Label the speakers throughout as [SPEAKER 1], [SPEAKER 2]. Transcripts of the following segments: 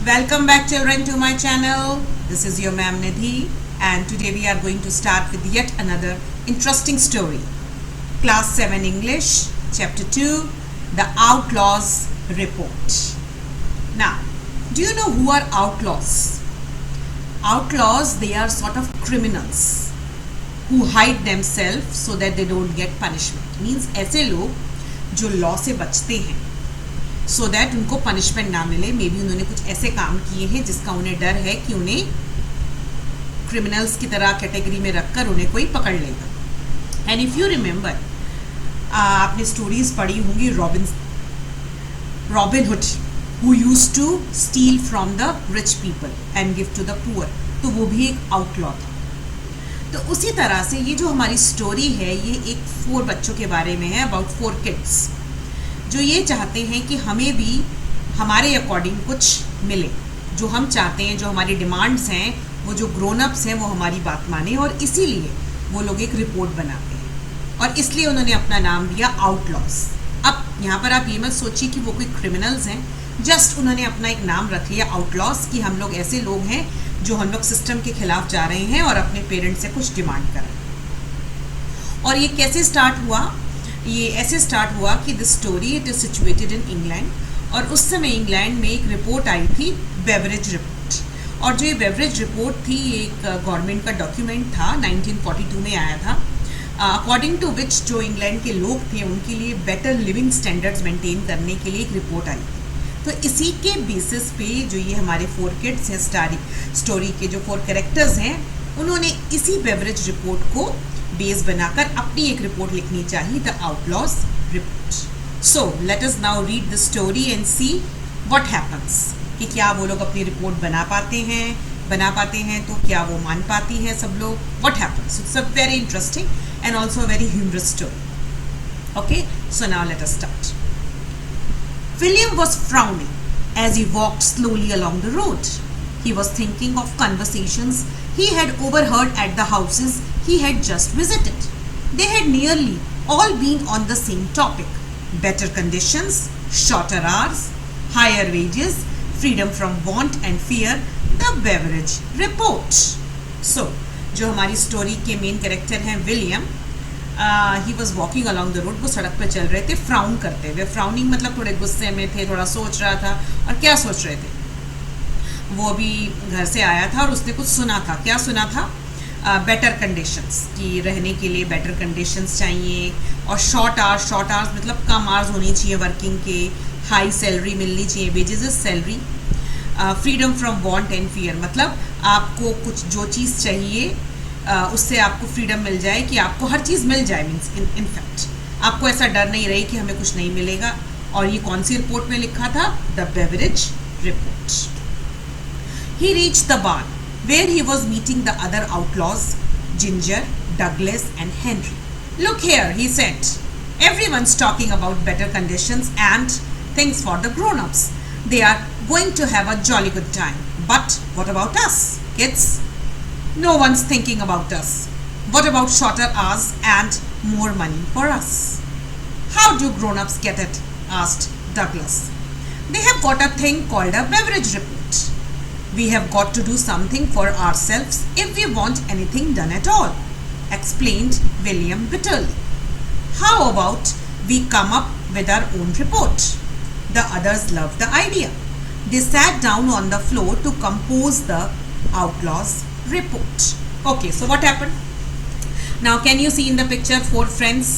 [SPEAKER 1] Welcome back children to my channel. This is your ma'am Nidhi and today we are going to start with yet another interesting story. Class 7 English, Chapter 2, The Outlaws Report. Now, do you know who are outlaws? Outlaws, they are sort of criminals who hide themselves so that they don't get punishment. Means ऐसे लोग जो law से बचते हैं so that उनको punishment ना मिले. May be उन्होंने कुछ ऐसे काम किए हैं जिसका उन्हें डर है कि उन्हें क्रिमिनल्स की तरह कैटेगरी में रखकर उन्हें कोई पकड़ लेगा. एंड इफ़ यू रिमेंबर, आपने स्टोरीज पढ़ी होंगी Robin Hood who used to steal from the rich people and give to the poor. तो वो भी एक आउटलॉ था. तो उसी तरह से ये जो हमारी स्टोरी है ये एक 4 बच्चों के बारे में है, अबाउट 4 किड्स जो ये चाहते हैं कि हमें भी हमारे अकॉर्डिंग कुछ मिले, जो हम चाहते हैं, जो हमारी डिमांड्स हैं, वो जो ग्रोन अप्स हैं वो हमारी बात माने. और इसीलिए वो लोग एक रिपोर्ट बनाते हैं और इसलिए उन्होंने अपना नाम दिया आउटलॉज. अब यहाँ पर आप ये मत सोचिए कि वो कोई क्रिमिनल्स हैं, जस्ट उन्होंने अपना एक नाम रख लिया आउटलॉज कि हम लोग ऐसे लोग हैं जो हम लोग सिस्टम के खिलाफ जा रहे हैं और अपने पेरेंट्स से कुछ डिमांड कर रहे हैं. और ये कैसे स्टार्ट हुआ? ये ऐसे स्टार्ट हुआ कि this story it is situated in England. और उस समय इंग्लैंड में एक रिपोर्ट आई थी, बेवरेज रिपोर्ट. और जो ये बेवरेज रिपोर्ट थी ये एक गवर्नमेंट का डॉक्यूमेंट था, 1942 में आया था, अकॉर्डिंग टू विच जो इंग्लैंड के लोग थे उनके लिए बेटर लिविंग स्टैंडर्ड्स मेंटेन करने के लिए एक रिपोर्ट आई थी. तो इसी के बेसिस पे जो ये हमारे 4 किड्स हैं, स्टोरी के जो 4 कैरेक्टर्स हैं, उन्होंने इसी बेवरेज रिपोर्ट को बेस बनाकर अपनी एक रिपोर्ट लिखनी चाहिए, the outlaws report. So let us now read the story and see what happens. कि क्या वो लोग अपनी रिपोर्ट बना पाते हैं तो क्या वो मान पाती हैं सब लोग. What happens. It's a very interesting and also a very humorous story. Okay, so now let us start. William was frowning as he walked slowly along the road. He was thinking of conversations he had overheard at the houses he had just visited. They had nearly all been on the same topic: better conditions, shorter hours, higher wages, freedom from want and fear, the beverage report. So, जो हमारी story के main character हैं William, he was walking along the road. वो सड़क पर चल रहे थे फ्राउन करते हुए. फ्राउनिंग मतलब थोड़े गुस्से में थे, थोड़ा सोच रहा था. और क्या सोच रहे थे? वो अभी घर से आया था और उसने कुछ सुना था. क्या सुना था? बेटर कंडीशंस, कि रहने के लिए बेटर कंडीशंस चाहिए. और शॉर्ट आवर्स मतलब कम आवर्स होनी चाहिए वर्किंग के. हाई सैलरी मिलनी चाहिए, wages is salary. Freedom from want and fear मतलब आपको कुछ जो चीज़ चाहिए उससे आपको फ्रीडम मिल जाए, कि आपको हर चीज़ मिल जाए. मीन्स इनफैक्ट आपको ऐसा डर नहीं रहे कि हमें कुछ नहीं मिलेगा. और ये कौन सी रिपोर्ट में लिखा था? The Beveridge report. He reached the bar where he was meeting the other outlaws, Ginger, Douglas and Henry. Look here, he said, everyone's talking about better conditions and things for the grown-ups. They are going to have a jolly good time. But what about us, kids? No one's thinking about us. What about shorter hours and more money for us? How do grown-ups get it? Asked Douglas. They have got a thing called a beverage report. We have got to do something for ourselves if we want anything done at all, explained William bitterly. How about we come up with our own report? The others loved the idea. They sat down on the floor to compose the outlaws report. Okay, so what happened? Now can you see in the picture 4 friends?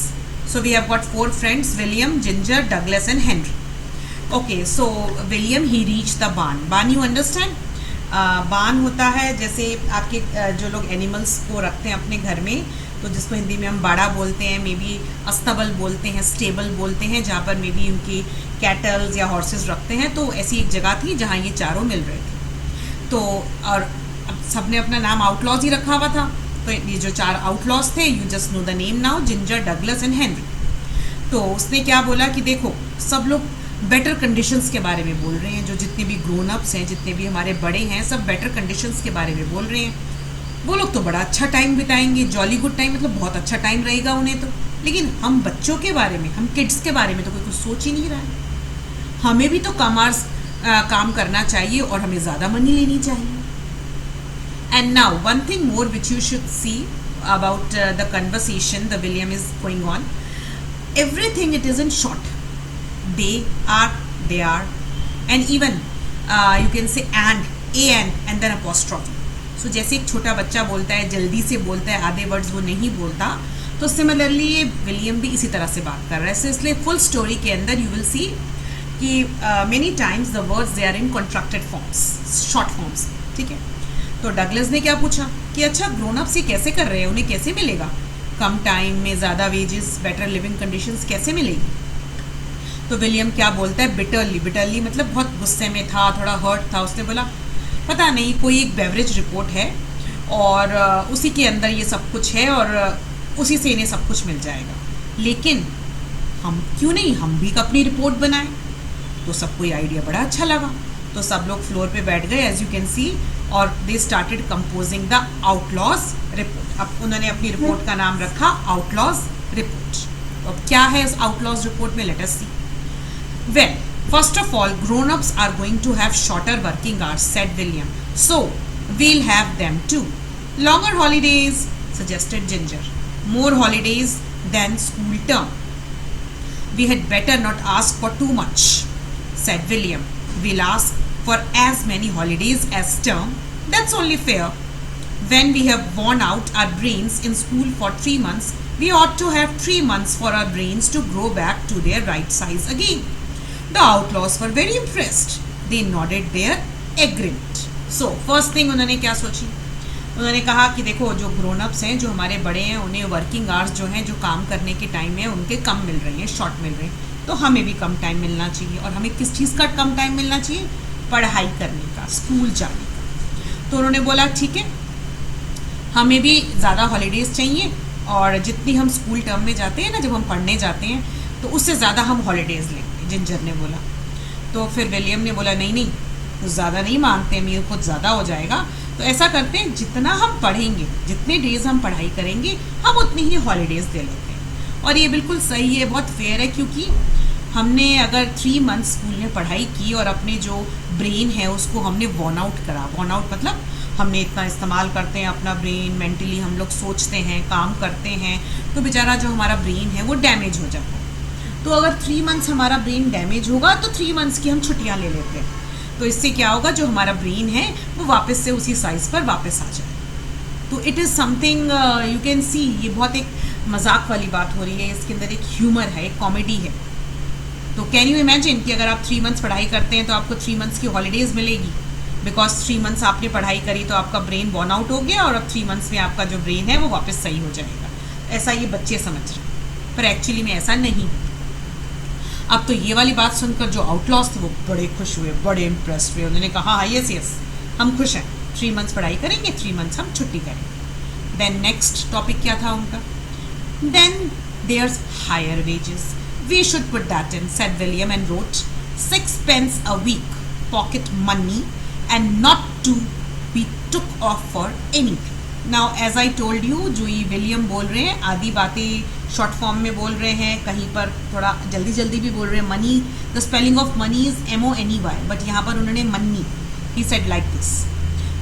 [SPEAKER 1] So we have got 4 friends: William, Ginger, Douglas and Henry. Okay, so William, he reached the barn. Barn you understand? बान होता है जैसे आपके जो लोग animals को रखते हैं अपने घर में, तो जिसको हिंदी में हम बाड़ा बोलते हैं, मे बी अस्तबल बोलते हैं, स्टेबल बोलते हैं, जहाँ पर मे बी उनकी कैटल्स या हॉर्सेस रखते हैं. तो ऐसी एक जगह थी जहाँ ये चारों मिल रहे थे. तो और अब सबने अपना नाम आउटलॉज ही रखा हुआ था. तो ये जो 4 आउटलॉज थे, you just know the name now, ginger, Douglas and Henry. तो उसने क्या बोला कि देखो, सब लोग बेटर कंडीशंस के बारे में बोल रहे हैं. जो जितने भी ग्रोन अप्स हैं, जितने भी हमारे बड़े हैं, सब बेटर कंडीशंस के बारे में बोल रहे हैं. वो लोग तो बड़ा अच्छा टाइम बिताएंगे, जॉली गुड टाइम, मतलब बहुत अच्छा टाइम रहेगा उन्हें तो. लेकिन हम बच्चों के बारे में, हम किड्स के बारे में तो कोई कुछ सोच ही नहीं रहा है. हमें भी तो कम आवर्स काम करना चाहिए और हमें ज़्यादा मनी लेनी चाहिए. And now one thing more which you should see about the conversation the William is going on. Everything it is in short. They are, and even you can say and then apostrophe. So जैसे एक छोटा बच्चा बोलता है, जल्दी से बोलता है, आधे वर्ड्स वो नहीं बोलता, तो सिमिलरली ये विलियम भी इसी तरह से बात कर रहा है. इसलिए फुल स्टोरी के अंदर यू विल सी कि many times the words they are in contracted forms, short forms. ठीक है. तो डगलस ने क्या पूछा कि अच्छा ग्रोन अप्स ये कैसे कर रहे हैं, उन्हें कैसे मिलेगा कम टाइम में ज़्यादा वेजेस, बेटर लिविंग कंडीशंस कैसे मिलेगी. तो विलियम क्या बोलता है, बिटरली मतलब बहुत गुस्से में था, थोड़ा हर्ट था. उसने बोला पता नहीं कोई एक बेवरेज रिपोर्ट है और उसी के अंदर ये सब कुछ है और उसी से इन्हें सब कुछ मिल जाएगा, लेकिन हम क्यों नहीं हम भी अपनी रिपोर्ट बनाएं. तो सबको ये आइडिया बड़ा अच्छा लगा. तो सब लोग फ्लोर पे बैठ गए एज यू कैन सी और they started composing the outlaws report. अब उन्होंने अपनी रिपोर्ट का नाम रखा आउटलॉज रिपोर्ट. तो अब क्या है इस आउटलॉज रिपोर्ट में, let us see. Well, first of all grown ups are going to have shorter working hours, said William, so we'll have them too. Longer holidays, suggested Ginger. More holidays than school term. We had better not ask for too much, said William. We'll ask for as many holidays as term. That's only fair. When we have worn out our brains in school for 3 months, we ought to have 3 months for our brains to grow back to their right size again. The outlaws were very impressed. They nodded their agreement. So, first thing उन्होंने क्या सोची? उन्होंने कहा कि देखो जो grown ups हैं, जो हमारे बड़े हैं, उन्हें वर्किंग आवर्स जो हैं, जो काम करने के टाइम है उनके कम मिल रहे हैं, शॉर्ट मिल रहे हैं. तो हमें भी कम टाइम मिलना चाहिए. और हमें किस चीज़ का कम टाइम मिलना चाहिए, पढ़ाई करने का, स्कूल जाने का. तो उन्होंने बोला ठीक है, हमें भी ज़्यादा हॉलीडेज़ चाहिए और जितनी हम स्कूल टर्म में जाते हैं ना, जब हम पढ़ने जाते हैं, तो उससे ज़्यादा हम हॉलीडेज़ लेंगे, जिंजर ने बोला. तो फिर विलियम ने बोला नहीं नहीं, कुछ ज़्यादा नहीं मांगते, मेरे कुछ ज़्यादा हो जाएगा. तो ऐसा करते हैं, जितना हम पढ़ेंगे, जितने डेज़ हम पढ़ाई करेंगे, हम उतनी ही हॉलीडेज़ दे लेते हैं. और ये बिल्कुल सही है, बहुत फेयर है, क्योंकि हमने अगर 3 मंथ स्कूल में पढ़ाई की और अपने जो ब्रेन है उसको हमने वॉर्न आउट करा. वॉर्न आउट मतलब हमने इतना इस्तेमाल करते हैं अपना ब्रेन, मेंटली हम लोग सोचते हैं, काम करते हैं, तो बेचारा जो हमारा ब्रेन है वो डैमेज हो जाता है. तो अगर 3 मंथ्स हमारा ब्रेन डैमेज होगा तो 3 मंथ्स की हम छुट्टियाँ ले लेते हैं. तो इससे क्या होगा, जो हमारा ब्रेन है वो वापस से उसी साइज़ पर वापस आ जाए. तो it is something you can see, ये बहुत एक मजाक वाली बात हो रही है, इसके अंदर एक ह्यूमर है, एक कॉमेडी है. तो कैन यू इमेजिन कि अगर आप 3 मंथ्स पढ़ाई करते हैं तो आपको 3 मंथ्स की हॉलीडेज़ मिलेगी, बिकॉज 3 मंथ्स आपने पढ़ाई करी तो आपका ब्रेन बॉर्न आउट हो गया और अब 3 मंथ्स में आपका जो ब्रेन है वो वापस सही हो जाएगा. ऐसा ये बच्चे समझ रहे हैं, पर एक्चुअली में ऐसा नहीं. अब तो ये वाली बात सुनकर जो आउटलॉस थे वो बड़े खुश हुए, बड़े इम्प्रेस्ड हुए. उन्होंने कहा हाँ यस हम खुश हैं, 3 मंथ्स पढ़ाई करेंगे, 3 मंथ्स हम छुट्टी करेंगे. देन नेक्स्ट टॉपिक क्या था उनका, then there's higher wages. We should put that in, said William, and wrote 6 pence a week pocket money and not to be took off for anything. Now as I told you, जो ये William बोल रहे हैं, आधी बातें short form में बोल रहे हैं, कहीं पर थोड़ा जल्दी जल्दी भी बोल रहे हैं. Money, the spelling of money is MONEY, but यहाँ पर उन्होंने money, he said like this.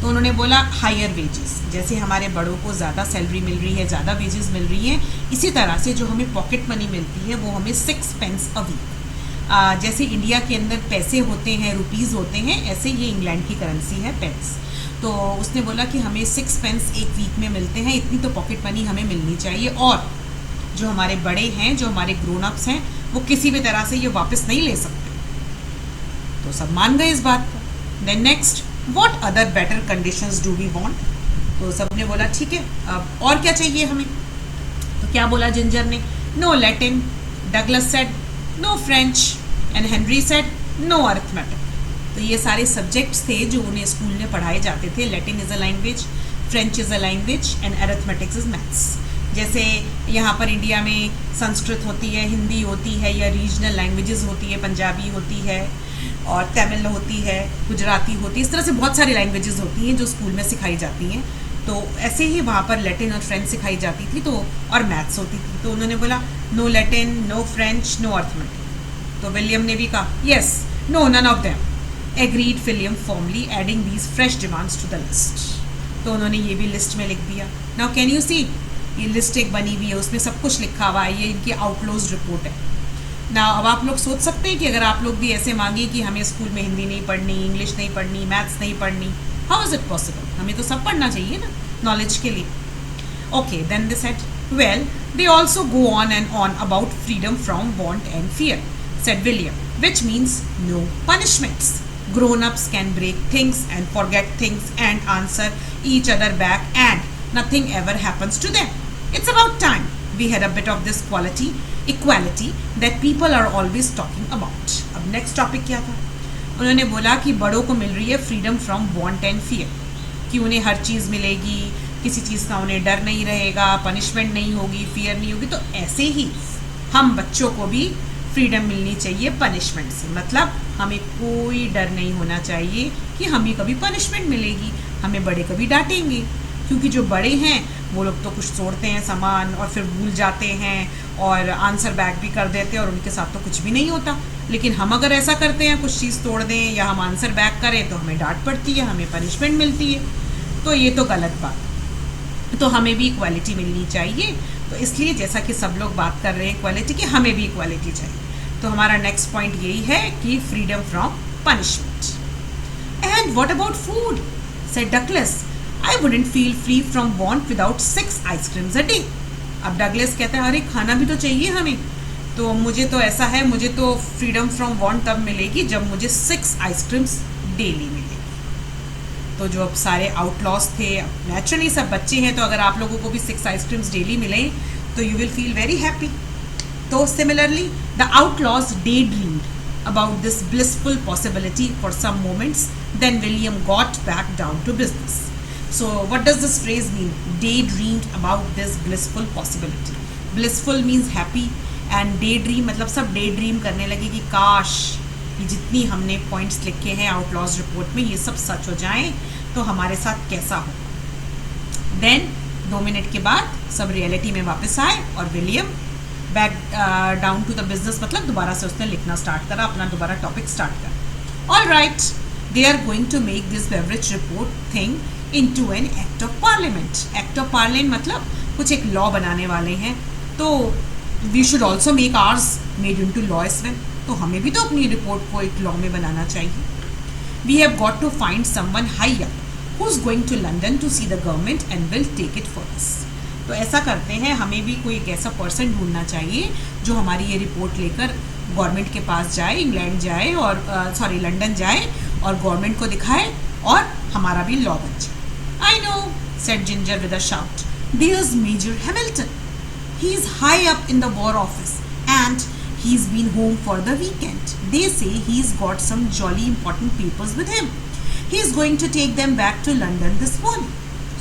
[SPEAKER 1] तो उन्होंने बोला हायर वेजेस, जैसे हमारे बड़ों को ज़्यादा सैलरी मिल रही है, ज़्यादा वेजेस मिल रही हैं, इसी तरह से जो हमें पॉकेट मनी मिलती है वो हमें 6 पेंस अ वीक. जैसे इंडिया के अंदर पैसे होते हैं, रुपीज़ होते हैं, ऐसे ये इंग्लैंड की करेंसी है पेंस. तो उसने बोला कि हमें 6 पेंस एक वीक में मिलते हैं, इतनी तो पॉकेट मनी हमें मिलनी चाहिए. और जो हमारे बड़े हैं, जो हमारे ग्रोन अप्स हैं, वो किसी भी तरह से ये वापस नहीं ले सकते. तो सब मान गए इस बात को. Then next, what other better conditions do we want. तो सब ने बोला ठीक है, अब और क्या चाहिए हमें. तो क्या बोला जिंजर ने, no Latin. Douglas said no French and Henry said no arithmetic. तो ये सारे सब्जेक्ट्स थे जो उन्हें स्कूल में पढ़ाए जाते थे. Latin is a language, French is a language and arithmetics is maths. जैसे यहाँ पर इंडिया में संस्कृत होती है, हिंदी होती है, या रीजनल लैंग्वेजेस होती है, पंजाबी होती है और तमिल होती है, गुजराती होती है. इस तरह से बहुत सारी लैंग्वेजेस होती हैं जो स्कूल में सिखाई जाती हैं. तो ऐसे ही वहाँ पर लैटिन और फ्रेंच सिखाई जाती थी, तो और मैथ्स होती थी. तो उन्होंने बोला no Latin, no French, no arithmetic. तो विलियम ने भी कहा yes, no none of them. Agreed William formally adding these fresh demands to the list. तो उन्होंने ये भी लिस्ट में लिख दिया। नाउ कैन यू सी, ये लिस्ट एक बनी हुई है, उसमें सब कुछ लिखा हुआ है, ये इनकी आउटक्लोज रिपोर्ट है ना। अब आप लोग सोच सकते हैं कि अगर आप लोग भी ऐसे मांगे कि हमें स्कूल में हिंदी नहीं पढ़नी, इंग्लिश नहीं पढ़नी, मैथ्स नहीं पढ़नी, हाउ इज इट पॉसिबल? हमें तो सब पढ़ना चाहिए ना नॉलेज के लिए। Okay, then they said, well they also go on and on about freedom from want and fear, said William, which means no punishments. Grown-ups can break things and forget things and answer each other back and nothing ever happens to them. It's about time we had a bit of this equality that people are always talking about. अब next topic क्या था? उन्होंने बोला कि बड़ों को मिल रही है freedom from want and fear, कि उन्हें हर चीज़ मिलेगी, किसी चीज़ का उन्हें डर नहीं रहेगा, punishment नहीं होगी, fear नहीं होगी। तो ऐसे ही हम बच्चों को भी फ्रीडम मिलनी चाहिए पनिशमेंट से। मतलब हमें कोई डर नहीं होना चाहिए कि हमें कभी पनिशमेंट मिलेगी, हमें बड़े कभी डांटेंगे, क्योंकि जो बड़े हैं वो लोग तो कुछ तोड़ते हैं सामान और फिर भूल जाते हैं और आंसर बैक भी कर देते हैं और उनके साथ तो कुछ भी नहीं होता। लेकिन हम अगर ऐसा करते हैं, कुछ चीज़ तोड़ दें या हम आंसर बैक करें, तो हमें डांट पड़ती है, हमें पनिशमेंट मिलती है। तो ये तो गलत बात। तो हमें भी इक्वालिटी मिलनी चाहिए। तो इसलिए जैसा कि सब लोग बात कर रहे हैं इक्वालिटी की, हमें भी इक्वालिटी चाहिए। तो हमारा नेक्स्ट पॉइंट यही है कि freedom from punishment. And what about food, said Douglas, I wouldn't feel free from want without 6 ice creams a day. अब डगलस कहते हैं, अरे खाना भी तो चाहिए हमें, तो मुझे तो ऐसा है, मुझे तो फ्रीडम फ्रॉम वांट तब मिलेगी जब मुझे 6 आइसक्रीम्स डेली मिलेगी। तो जो अब सारे आउटलॉस थे, नेचुरली सब बच्चे हैं, तो अगर आप लोगों को भी 6 आइसक्रीम्स डेली मिलें तो you will feel very happy. तो similarly the outlaws they dreamed about this blissful possibility for some moments, then William got back down to business. So what does this phrase mean? They dreamed about this blissful possibility. Blissful means happy and they dream मतलब सब day dream करने लगे कि काश ये जितनी हमने points लिखे हैं आउटलॉज रिपोर्ट में ये सब सच हो जाएं तो हमारे साथ कैसा हो। देन 2 मिनट के बाद सब रियलिटी में वापस आए और William back down to the business, मतलब दोबारा से उसने लिखना स्टार्ट करा, अपना दोबारा टॉपिक स्टार्ट करा। All right, they are going to make this Beveridge report thing into an act of parliament. Act of parliament मतलब कुछ एक लॉ बनाने वाले हैं, तो we should also make ours made into law as well. तो हमें भी तो अपनी रिपोर्ट को एक लॉ में बनाना चाहिए। We have got to find someone high up who is going to London to see the government and will take it for us. तो ऐसा करते हैं, हमें भी कोई एक ऐसा पर्सन ढूंढना चाहिए जो हमारी ये रिपोर्ट लेकर गवर्नमेंट के पास जाए, इंग्लैंड जाए और लंदन जाए और गवर्नमेंट को दिखाए और हमारा भी लॉ बन जाए। I know, said Ginger with a shout, there is Major Hamilton, he is high up in the war office and he's been home for the weekend. They say he's got some jolly important papers with him. He's going to take them back to London this morning.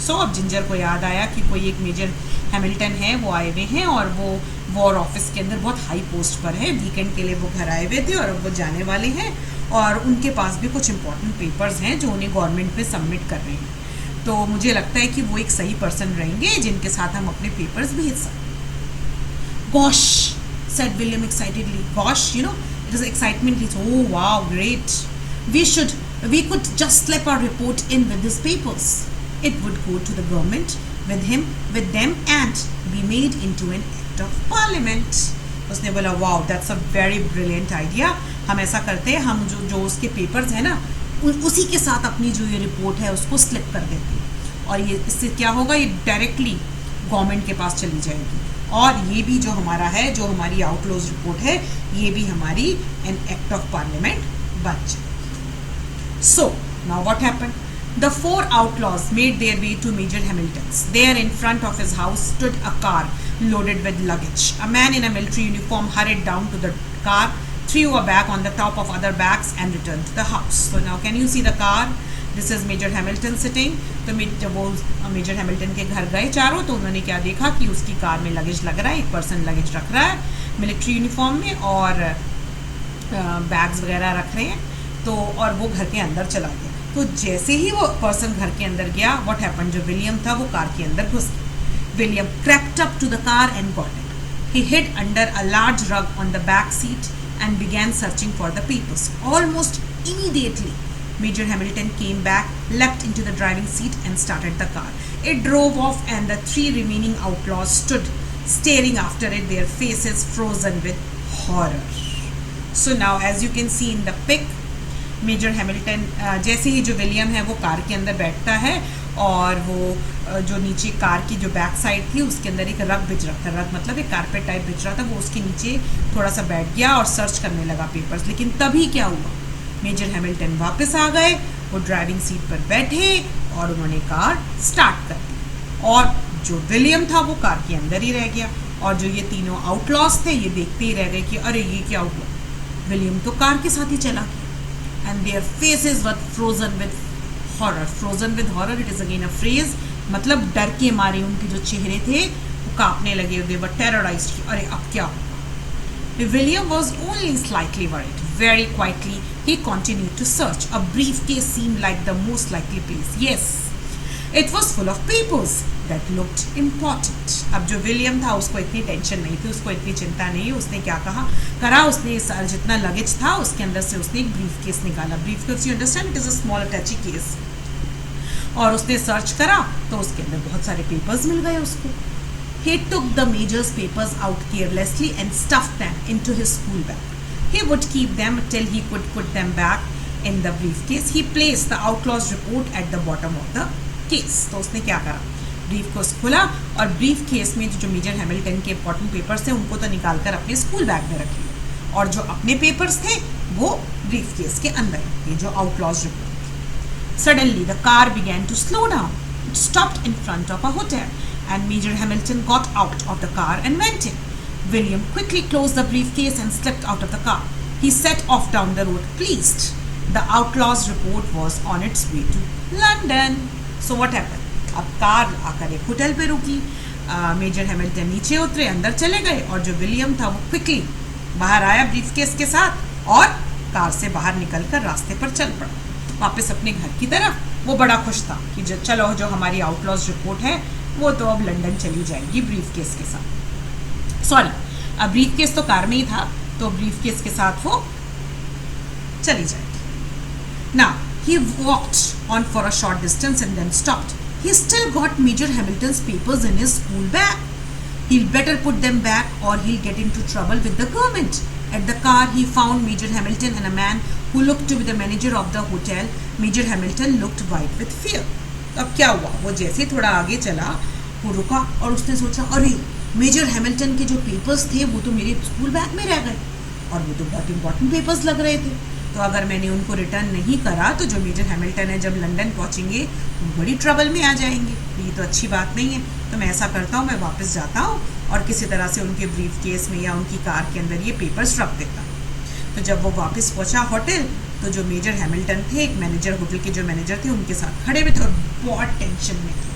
[SPEAKER 1] So अब ginger को याद आया कि कोई एक major Hamilton है, वो आए हुए हैं और वो वॉर ऑफिस के अंदर बहुत हाई पोस्ट पर है। वीकेंड के लिए वो घर आए हुए थे और अब वो जाने वाले हैं और उनके पास भी कुछ इंपॉर्टेंट पेपर्स हैं जो उन्हें गवर्नमेंट पे सबमिट कर रहे हैं। तो मुझे लगता है कि वो एक सही पर्सन रहेंगे जिनके साथ हम अपने पेपर्स भेज सकते। Gosh, said William excitedly. Gosh, you know, it is excitement. It's, oh wow, great. We could just slip our report in with his papers. It would go to the government with them and be made into an act of parliament. उसने बोला, wow, that's a very brilliant idea. हम ऐसा करते हैं, हम जो उसके papers हैं ना, उसी के साथ अपनी जो ये रिपोर्ट है उसको स्लिप कर देते हैं और ये इससे क्या होगा, ये डायरेक्टली गवर्नमेंट के पास चली जाएगी और ये भी जो हमारा है, जो हमारी आउटलॉज रिपोर्ट है, ये भी हमारी एन एक्ट ऑफ पार्लियामेंट बन जाए। सो now what happened? The 4 outlaws made their way to Major Hamilton's. There in front of his house stood a car loaded with luggage. A man in a military uniform hurried down to the car, threw a bag on the top of other bags and returned to the house. So now can you see the car? This is Major Hamilton sitting. तो वो major Hamilton के घर गए चारों, तो उन्होंने क्या देखा कि उसकी कार में लगेज लग रहा है, एक पर्सन लगेज रख रहा है मिलिट्री यूनिफॉर्म में और बैग्स वगैरह रख रहे हैं। तो और वो घर के अंदर चला गया। तो जैसे ही वो पर्सन घर के अंदर गया, व्हाट हैपेंड, जो विलियम था वो कार के अंदर घुस गया। William crept up to the car and got it. He hid under a large rug on the back seat and began searching for the papers. Almost Immediately, Major Hamilton came back, leapt into the driving seat and started the car. It drove off and the three remaining outlaws stood staring after it, their faces frozen with horror. So now as you can see in the pic, Major Hamilton जैसे ही जो William है वो car के अंदर बैठता है और वो जो नीचे कार की जो बैक साइड थी उसके अंदर एक रग बिछ रहा था, रग मतलब एक कारपेट टाइप बिछ रहा था, वो उसके नीचे थोड़ा सा बैठ गया और सर्च करने लगा पेपर्स। लेकिन तभी क्या हुआ, मेजर हैमिल्टन वापस आ गए, वो ड्राइविंग सीट पर बैठे और उन्होंने कार स्टार्ट कर दी और जो विलियम था वो कार के अंदर ही रह गया और जो ये तीनों आउटलॉस थे ये देखते ही रह गए कि अरे ये क्या हुआ, विलियम तो कार के साथ ही चला गया। And their faces were frozen with horror. Frozen with horror, it is again a phrase, मतलब डर के मारे उनके जो चेहरे थे वो कांपने लगे, दे वर टेरराइज्ड कि अरे अब क्या होगा। William was only slightly worried. Very quietly, he continued to search. A briefcase seemed like the most likely place. Yes, it was full of papers that looked important. अब जो विलियम था उसको इतनी टेंशन नहीं थी, उसको इतनी चिंता नहीं, उसने क्या करा उसने जितना लगेज था उसके अंदर से उसने एक ब्रीफकेस निकाला। Briefcase, you understand, it is a small attache case. और उसने सर्च करा तो उसके अंदर बहुत सारे पेपर्स मिल गए उसको। He took the major's papers out carelessly and stuffed them into his school bag. He would keep them till he could put them back in the briefcase. He placed the outlaw's report at the bottom of the case. तो उसने क्या करा, briefcase खोला और briefcase में जो major Hamilton के important papers थे उनको तो निकाल कर अपने स्कूल बैग में रख लिया और जो अपने पेपर्स थे वो ब्रीफकेस के अंदर, ये जो outlaws report. Suddenly the car began to slow down. It stopped in front of a hotel and Major Hamilton got out of the car and went in. William quickly closed the briefcase and slipped out of the car. He set off down the road, pleased. The outlaw's report was on its way to London. So what happened? अब car आकर एक hotel पे रुकी, major Hamilton नीचे उतरे, अंदर चले गए और जो विलियम था वो क्विकली बाहर आया ब्रीफकेस के साथ और कार से बाहर निकलकर रास्ते पर चल पड़ा वापस अपने घर की तरफ। वो बड़ा खुश था कि चलो जो हमारी आउटलॉज रिपोर्ट है वो तो अब लंदन चली जाएगी ब्रीफकेस के साथ। सॉरी, अब ब्रीफकेस तो कार में ही था तो ब्रीफकेस के साथ वो चली जाएगी। Now he walked on for a short distance and then stopped. He still got Major Hamilton's papers in his school bag. He'll better put them back or he'll get into trouble with the government. At the car, he found Major Hamilton and a man who looked to be the manager of the hotel. Major Hamilton looked white with fear. अब क्या हुआ, वो जैसे थोड़ा आगे चला वो रुका और उसने सोचा अरे मेजर हैमिल्टन के जो पेपर्स थे वो तो मेरे स्कूल बैग में रह गए और वो तो बहुत इंपॉर्टेंट पेपर्स लग रहे थे, तो अगर मैंने उनको रिटर्न नहीं करा तो जो मेजर हैमिल्टन है जब लंदन पहुंचेंगे तो बड़ी ट्रबल में आ जाएंगे, ये तो अच्छी बात नहीं है। तो मैं ऐसा करता हूँ, मैं वापस जाता हूँ और किसी तरह से उनके ब्रीफकेस में या उनकी कार के अंदर ये पेपर्स रख देता। तो जब वो वापस पहुंचा होटल तो जो मेजर हैमिल्टन थे, एक मैनेजर, होटल के जो मैनेजर थे उनके साथ खड़े हुए थे और बहुत टेंशन में थे।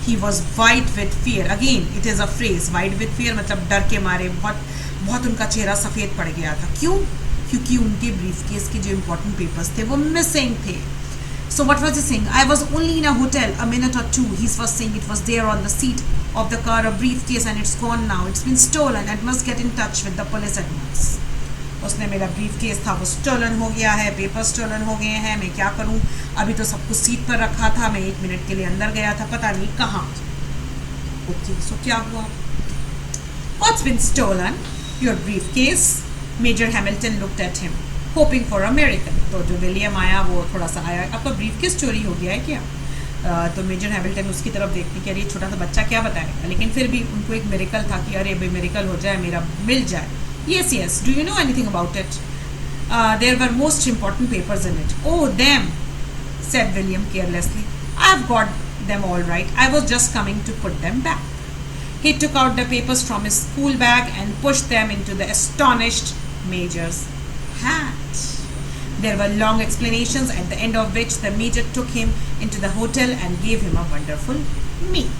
[SPEAKER 1] He was white with fear. Again, it is a phrase. White with fear मतलब डर के मारे बहुत उनका चेहरा सफ़ेद पड़ गया था। क्यों? क्योंकि उनके ब्रीफकेस के जो important papers थे वो missing थे। So what was he saying? I was only in a hotel a minute or two. He was saying it was there on the seat of the car, a briefcase, and it's gone now. It's been stolen. I must get in touch with the police at once. उसने मेरा briefcase था वो stolen हो गया है, paper stolen हो गए हैं, मैं क्या करूं, अभी तो सब कुछ सीट पर रखा था, मैं 1 मिनट के लिए अंदर गया था, पता नहीं कहाँ। ओके, सो क्या हुआ? What's been stolen? Your briefcase. Major Hamilton looked at him, hoping for a miracle. तो जो विलियम आया वो थोड़ा सा आया, आपका ब्रीफकेस चोरी हो गया है क्या? तो मेजर हैमिल्टन उसकी तरफ देखने के लिए छोटा सा बच्चा क्या बताएगा, लेकिन फिर भी उनको एक मिरेकल था कि अरे भाई मिरेकल हो जाए, मेरा मिल जाए। Yes, yes. Do you know anything about it? There were most important papers in it. Oh, them, said William carelessly. I've got them all right. I was just coming to put them back. He took out the papers from his school bag and pushed them into the astonished Major's hat. There were long explanations, at the end of which the Major took him into the hotel and gave him a wonderful meal.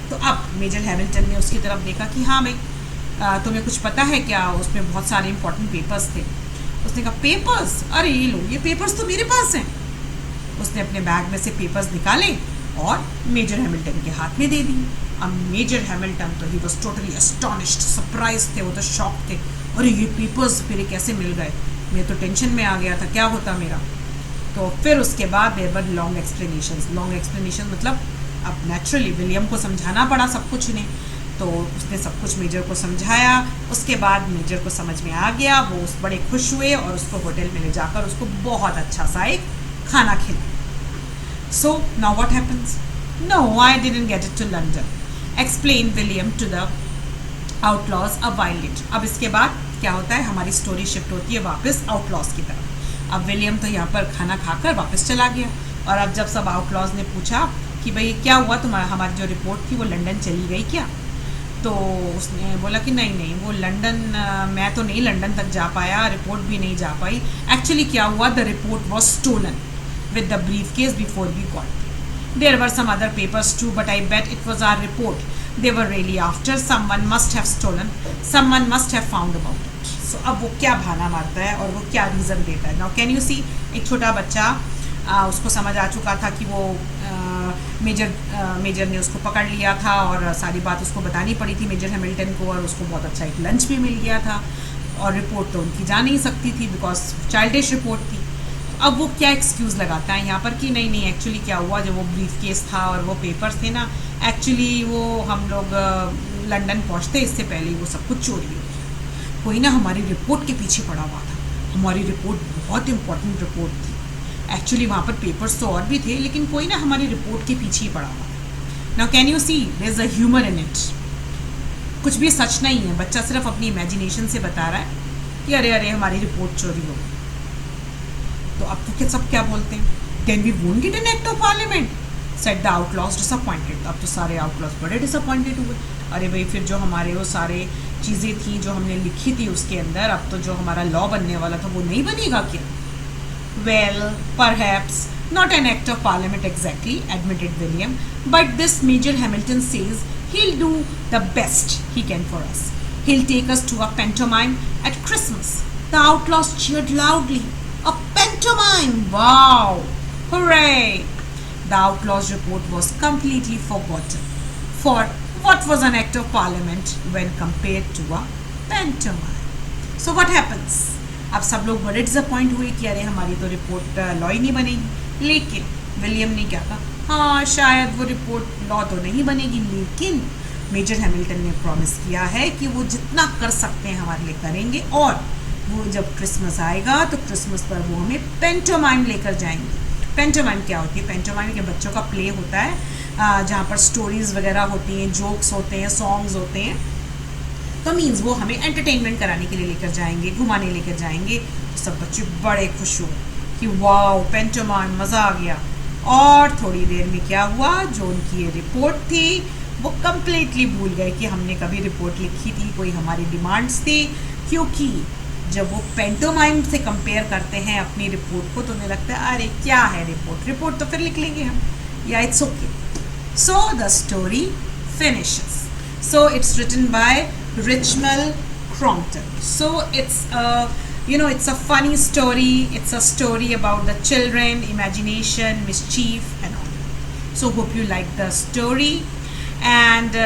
[SPEAKER 1] तो अब major Hamilton ने उसकी तरफ देखा कि हाँ भाई तुम्हें कुछ पता है क्या, उसमें बहुत सारे इंपॉर्टेंट पेपर्स थे। उसने कहा पेपर्स, अरे ये लो, ये पेपर्स तो मेरे पास हैं। उसने अपने बैग में से पेपर्स निकाले और मेजर हैमिल्टन के हाथ में दे दिए। अब मेजर हैमिल्टन तो he was totally astonished, surprise थे, वो तो शॉक थे, अरे ये पेपर्स मेरे कैसे मिल गए, मैं तो टेंशन में आ गया था, क्या होता मेरा। तो फिर उसके बाद देयर वर लॉन्ग एक्सप्लेनेशन मतलब अब नेचुरली विलियम को समझाना पड़ा सब कुछ इन्हें, तो उसने सब कुछ मेजर को समझाया। उसके बाद मेजर को समझ में आ गया, वो उस बड़े खुश हुए और उसको होटल में ले जाकर उसको बहुत अच्छा सा एक खाना खिलाया। So now what happens? No, I didn't get it to London, explain William to the outlaws a while later. अब इसके बाद क्या होता है, हमारी स्टोरी शिफ्ट होती है वापस आउटलॉज की तरफ। अब विलियम तो यहाँ पर खाना खाकर वापस चला गया, और अब जब सब आउटलॉज ने पूछा कि भाई क्या हुआ तुम्हारा, हमारी जो रिपोर्ट थी वो लंदन चली गई क्या? तो उसने बोला कि नहीं वो लंदन, मैं तो नहीं लंदन तक जा पाया, रिपोर्ट भी नहीं जा पाई। एक्चुअली क्या हुआ, the report was stolen with the briefcase before we got there were some other papers too, but I bet it was our report they were really after. Someone must have stolen, someone must have found about it. So अब वो क्या बहाना मारता है और वो क्या reason देता है? Now can you see, एक छोटा बच्चा उसको समझ आ चुका था कि वो मेजर ने उसको पकड़ लिया था और सारी बात उसको बतानी पड़ी थी मेजर हैमिल्टन को, और उसको बहुत अच्छा एक लंच भी मिल गया था, और रिपोर्ट तो उनकी जा नहीं सकती थी बिकॉज चाइल्डिश रिपोर्ट थी। अब वो क्या एक्सक्यूज़ लगाता है यहाँ पर कि नहीं एक्चुअली क्या हुआ, जब वो ब्रीफ केस था और वो पेपर्स थे ना, एक्चुअली वो हम लोग लंदन पहुँचते इससे पहले ही वो सब कुछ चोरी हो गया। कोई ना हमारी रिपोर्ट के पीछे पड़ा हुआ था, हमारी रिपोर्ट बहुत इंपॉर्टेंट रिपोर्ट थी। एक्चुअली वहाँ पर पेपर्स तो और भी थे, लेकिन कोई ना हमारी रिपोर्ट के पीछे ही पड़ा हुआ था। Now can you see there is a humour in it. कुछ भी सच नहीं है, बच्चा सिर्फ अपनी इमेजिनेशन से बता रहा है कि अरे हमारी रिपोर्ट चोरी हो गई। तो अब तो सब क्या बोलते हैं, then we won't get an act of parliament, said the outlaws disappointed. अब तो सारे आउटलॉज बड़े डिसअपॉइंटेड हुए। अरे भाई फिर जो हमारे वो सारे चीज़ें थी जो हमने लिखी थी उसके अंदर, अब तो जो हमारा लॉ बनने वाला था वो नहीं बनेगा क्या? Well perhaps not an act of parliament exactly, admitted William, but this Major Hamilton says he'll do the best he can for us. He'll take us to a pantomime at Christmas. The outlaws cheered loudly. A pantomime! Wow! Hooray! The outlaws' report was completely forgotten. For what was an act of parliament when compared to a pantomime? So what happens? अब सब लोग बड़े disappoint हुए कि अरे हमारी तो report law ही नहीं बनेगी। लेकिन विलियम ने क्या कहा, हाँ शायद वो रिपोर्ट लॉ तो नहीं बनेगी, लेकिन मेजर हैमिल्टन ने प्रॉमिस किया है कि वो जितना कर सकते हैं हमारे लिए करेंगे, और वो जब क्रिसमस आएगा तो क्रिसमस पर वो हमें पेंटोमाइम लेकर जाएंगे। पेंटोमाइम क्या होती है? पेंटोमाइम के बच्चों का प्ले होता है जहाँ पर स्टोरीज वगैरह होती हैं, जोक्स होते हैं, सॉन्ग्स होते हैं। तो मीन्स वो हमें एंटरटेनमेंट कराने के लिए लेकर जाएंगे, घुमाने लेकर जाएंगे। तो सब बच्चे बड़े खुश हुए कि वाओ पेंटोमाइम, मज़ा आ गया। और थोड़ी देर में क्या हुआ, जो उनकी ये रिपोर्ट थी वो कम्प्लीटली भूल गए कि हमने कभी रिपोर्ट लिखी थी, कोई हमारी डिमांड्स थी। क्योंकि जब वो पेंटोमाइम से कंपेयर करते हैं अपनी रिपोर्ट को तो उन्हें लगता है अरे क्या है रिपोर्ट तो फिर लिख लेंगे हम, या it's okay. So the story finishes. So it's written by Richmal Crompton. So it's it's a funny story. It's a story about the children, imagination, mischief, and all. So hope you liked the story, and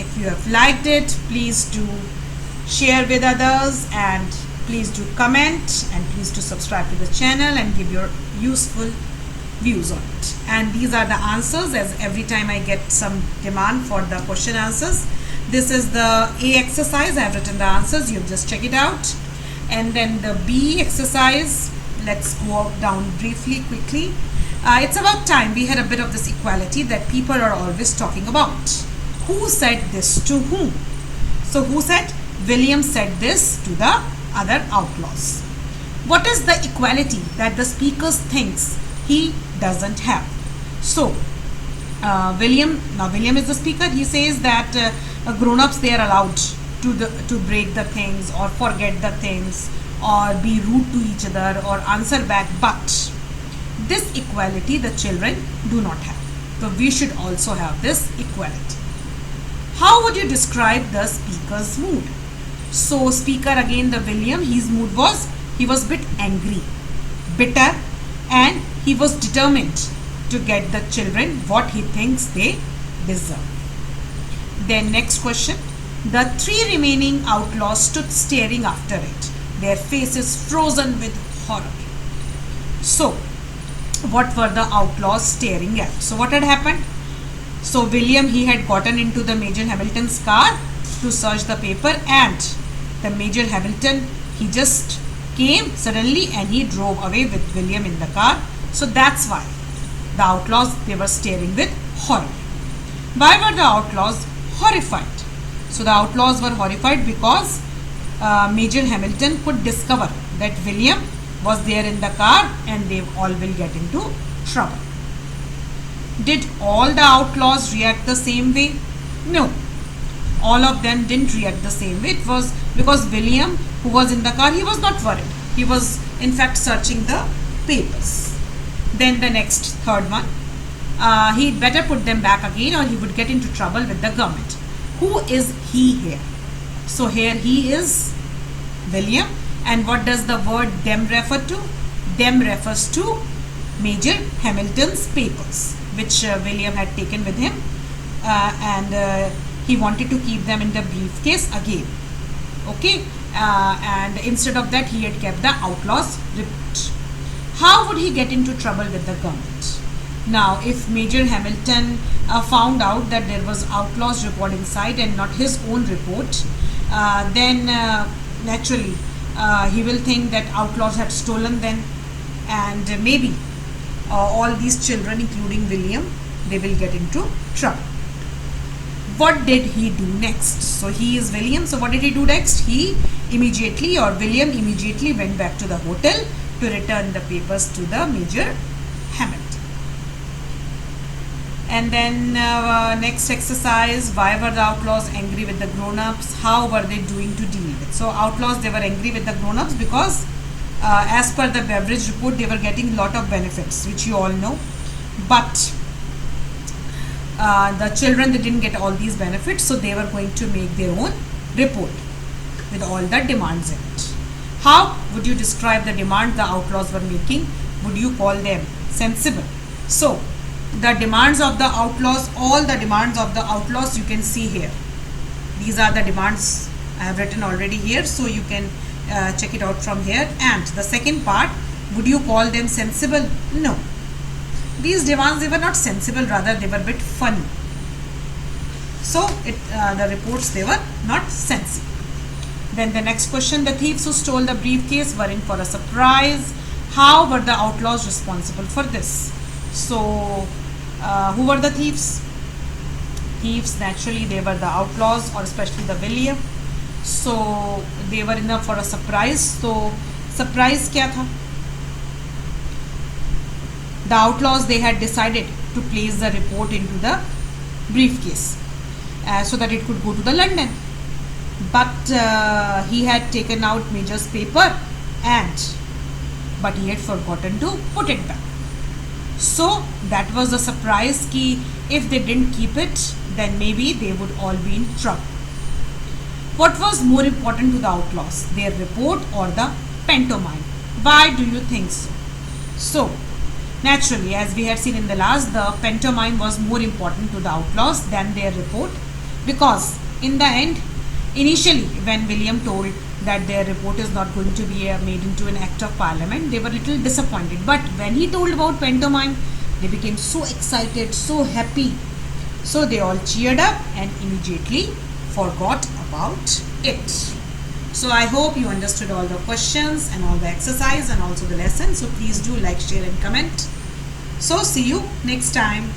[SPEAKER 1] if you have liked it, please do share with others, and please do comment, and please do subscribe to the channel and give your useful views on it. And these are the answers, as every time I get some demand for the question answers. This is the A exercise. I have written the answers. You just check it out. And then the B exercise. Let's go down briefly, quickly. It's about time. We had a bit of this equality that people are always talking about. Who said this to whom? So who said? William said this to the other outlaws. What is the equality that the speaker thinks he doesn't have? So William is the speaker. He says that grown-ups, they are allowed to break the things or forget the things or be rude to each other or answer back, but this equality the children do not have. So we should also have this equality. How would you describe the speaker's mood? So speaker again, the William, his mood was, he was a bit angry, bitter, and he was determined to get the children what he thinks they deserve. Then next question. The three remaining outlaws stood staring after it, their faces frozen with horror. So what were the outlaws staring at. So what had happened? So William, he had gotten into the Major Hamilton's car to search the paper, and the Major Hamilton, he just came suddenly and he drove away with William in the car. So that's why the outlaws, they were staring with horror. Why were the outlaws horrified? So the outlaws were horrified because Major Hamilton could discover that William was there in the car and they all will get into trouble. Did all the outlaws react the same way? No. All of them didn't react the same way. It was because William, who was in the car, he was not worried. He was in fact searching the papers. Then the next third one, he'd better put them back again or he would get into trouble with the government. Who is he here? So here he is William, and what does the word them refer to? Them refers to Major Hamilton's papers, which William had taken with him, and he wanted to keep them in the briefcase again. Okay, and instead of that he had kept the outlaws report. How would he get into trouble with the government? Now, if Major Hamilton found out that there was outlaws report inside and not his own report, then naturally he will think that outlaws had stolen them, and maybe all these children, including William, they will get into trouble. What did he do next? So he is William. So what did he do next? He immediately, or William immediately, went back to the hotel to return the papers to the Major Hamilton. And then next exercise, why were the outlaws angry with the grown-ups? How were they doing to deal with? So outlaws, they were angry with the grown-ups because as per the Beveridge report, they were getting lot of benefits, which you all know. But the children, they didn't get all these benefits, so they were going to make their own report with all the demands in it. How would you describe the demand the outlaws were making? Would you call them sensible? So the demands of the outlaws, all the demands of the outlaws you can see here. These are the demands I have written already here, so you can check it out from here. And the second part, would you call them sensible? No. These demands, they were not sensible, rather they were a bit funny. So the reports, they were not sensible. Then the next question, the thieves who stole the briefcase were in for a surprise. How were the outlaws responsible for this? So who were the thieves? Thieves, naturally they were the outlaws, or especially the William. So they were in for a surprise. So surprise kya tha? The outlaws, they had decided to place the report into the briefcase so that it could go to the London. But he had taken out Major's paper, but he had forgotten to put it back. So that was the surprise ki if they didn't keep it, then maybe they would all be in trouble. What was more important to the outlaws, their report or the pantomime? Why do you think so? So naturally, as we had seen in the last, the pantomime was more important to the outlaws than their report, because in the end, initially when William told that their report is not going to be made into an act of parliament, they were a little disappointed. But when he told about pantomime, they became so excited, so happy. So they all cheered up and immediately forgot about it. So I hope you understood all the questions and all the exercise and also the lesson. So please do like, share and comment. So see you next time.